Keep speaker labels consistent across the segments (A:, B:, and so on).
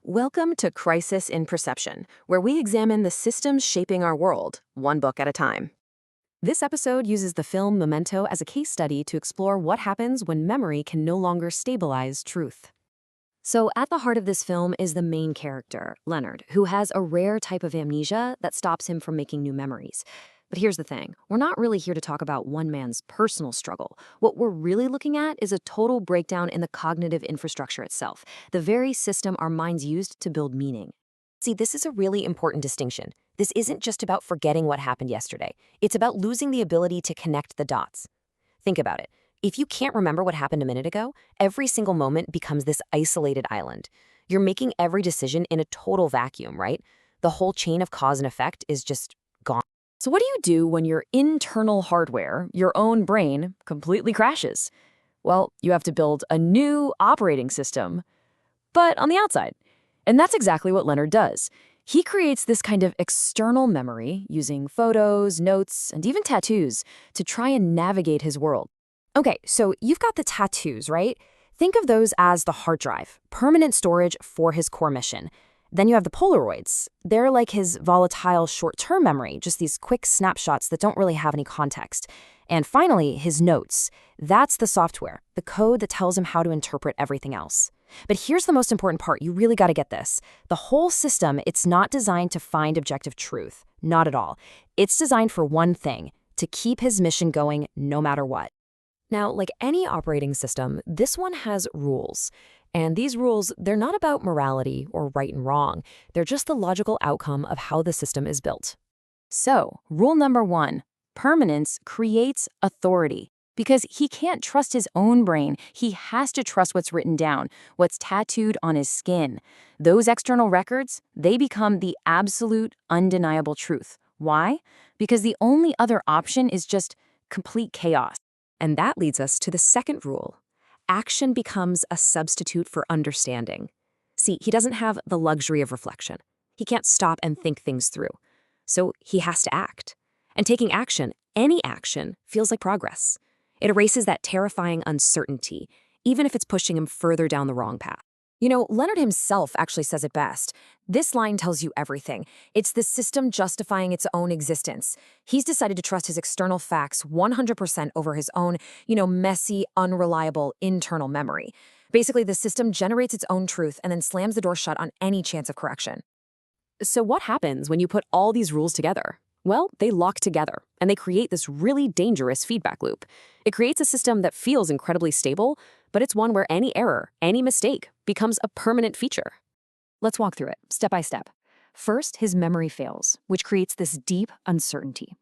A: Welcome to Crisis in Perception, where we examine the systems shaping our world, one book at a time. This episode uses the film Memento as a case study to explore what happens when memory can no longer stabilize truth. So, at the heart of this film is the main character, Leonard, who has a rare type of amnesia that stops him from making new memories. But here's the thing, we're not really here to talk about one man's personal struggle. What we're really looking at is a total breakdown in the cognitive infrastructure itself, the very system our minds used to build meaning. See, this is a really important distinction. This isn't just about forgetting what happened yesterday. It's about losing the ability to connect the dots. Think about it. If you can't remember what happened a minute ago, every single moment becomes this isolated island. You're making every decision in a total vacuum, right? The whole chain of cause and effect is just gone. So what do you do when your internal hardware, your own brain, completely crashes? Well, you have to build a new operating system, but on the outside. And that's exactly what Leonard does. He creates this kind of external memory using photos, notes, and even tattoos to try and navigate his world. Okay, so you've got the tattoos, right? Think of those as the hard drive, permanent storage for his core mission. Then you have the Polaroids. They're like his volatile short-term memory, just these quick snapshots that don't really have any context. And finally, his notes. That's the software, the code that tells him how to interpret everything else. But here's the most important part. You really got to get this. The whole system, it's not designed to find objective truth. Not at all. It's designed for one thing, to keep his mission going no matter what. Now, like any operating system, this one has rules. And these rules, they're not about morality or right and wrong. They're just the logical outcome of how the system is built. So, rule number 1, permanence creates authority. Because he can't trust his own brain, he has to trust what's written down, what's tattooed on his skin. Those external records, they become the absolute, undeniable truth. Why? Because the only other option is just complete chaos. And that leads us to the second rule. Action becomes a substitute for understanding. See, he doesn't have the luxury of reflection. He can't stop and think things through. So he has to act. And taking action, any action, feels like progress. It erases that terrifying uncertainty, even if it's pushing him further down the wrong path. You know, Leonard himself actually says it best. This line tells you everything. It's the system justifying its own existence. He's decided to trust his external facts 100% over his own, messy, unreliable internal memory. Basically, the system generates its own truth and then slams the door shut on any chance of correction. So what happens when you put all these rules together? Well, they lock together, and they create this really dangerous feedback loop. It creates a system that feels incredibly stable, but it's one where any error, any mistake, becomes a permanent feature. Let's walk through it, step by step. First, his memory fails, which creates this deep uncertainty.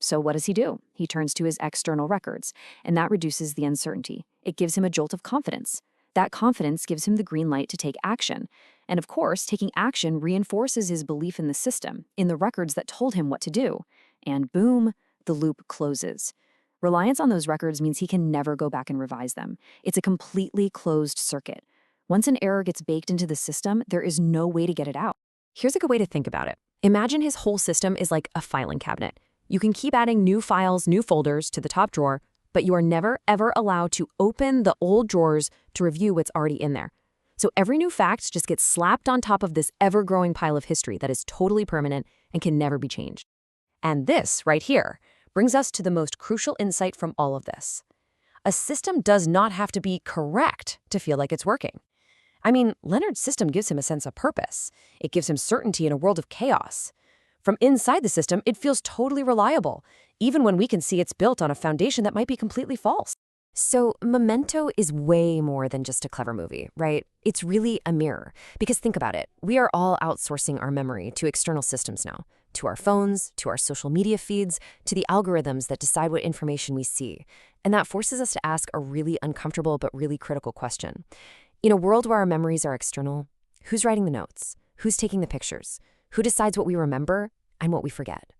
A: So what does he do? He turns to his external records, and that reduces the uncertainty. It gives him a jolt of confidence. That confidence gives him the green light to take action. And of course, taking action reinforces his belief in the system, in the records that told him what to do. And boom, the loop closes. Reliance on those records means he can never go back and revise them. It's a completely closed circuit. Once an error gets baked into the system, there is no way to get it out. Here's a good way to think about it. Imagine his whole system is like a filing cabinet. You can keep adding new files, new folders to the top drawer, but you are never, ever allowed to open the old drawers to review what's already in there. So every new fact just gets slapped on top of this ever-growing pile of history that is totally permanent and can never be changed. And this, right here, brings us to the most crucial insight from all of this. A system does not have to be correct to feel like it's working. I mean, Leonard's system gives him a sense of purpose. It gives him certainty in a world of chaos. From inside the system, it feels totally reliable, even when we can see it's built on a foundation that might be completely false. So Memento is way more than just a clever movie, right? It's really a mirror. Because think about it, we are all outsourcing our memory to external systems now, to our phones, to our social media feeds, to the algorithms that decide what information we see. And that forces us to ask a really uncomfortable but really critical question. In a world where our memories are external, who's writing the notes? Who's taking the pictures? Who decides what we remember and what we forget?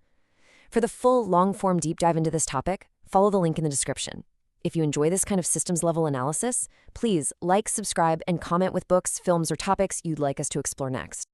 A: For the full, long-form deep dive into this topic, follow the link in the description. If you enjoy this kind of systems-level analysis, please like, subscribe, and comment with books, films, or topics you'd like us to explore next.